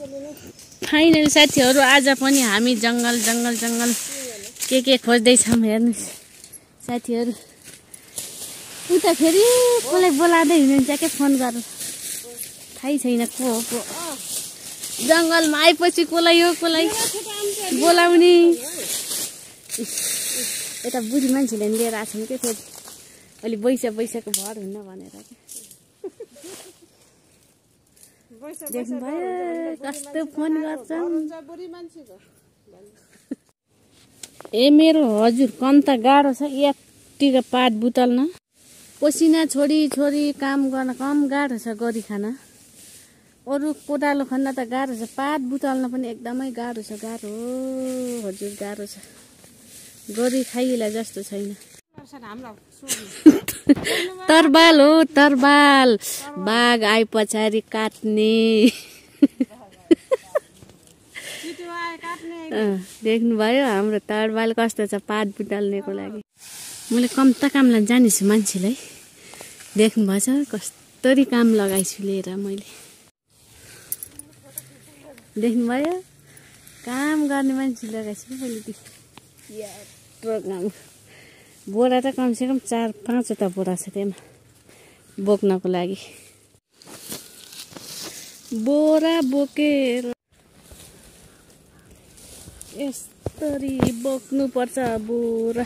Final साथीहरू आज पनि हामी जंगल जंगल जंगल के खोज्दै छौं हेर्नुस् साथीहरू। उता फेरि कसलाई बोलादै हुनुहुन्छ के फोन गरेर थाहै छैन को हो को। जंगलमा आएपछि कसलाई हो कसलाई बोलाउने। यता बुढी मान्छेले लिएर आछन् के फेरि अलि बैसाको भर हुन्न भनेर देख्नु भयो कस्तो फोन गर्छन्। ए मेरो हजुर कम त गाह्रो छ यतिको पात बुतल्न। पसिना छोडी छोडी काम गर्न कम गाह्रो छ गरी खान। अरु कोटालो खन्न त गाह्रो छ पात बुतल्न पनि एकदमै गाह्रो छ। गाह्रो हजुर गाह्रो छ गरी खाइला जस्तो छैन। तरबाल हो तरबाल बाघ आइ पछाडि काट्ने। देख्नु भयो हाम्रो तरबाल कस्तो छ पात बुटल्नेको लागि। मैले कम्ता कामलाई जानिछु मान्छेलाई देख्नु भएछ कस्तरी काम लगाइछु लिएर मैले। देख्नु भयो काम गर्ने मान्छे लगाइछु मैले। काम बोरा त कमसेकम 4-5 वटा बोरा छ त्यसमा बोक्नको लागि। बोरा बोकेर यसरी बोक्नु पर्छ बोरा।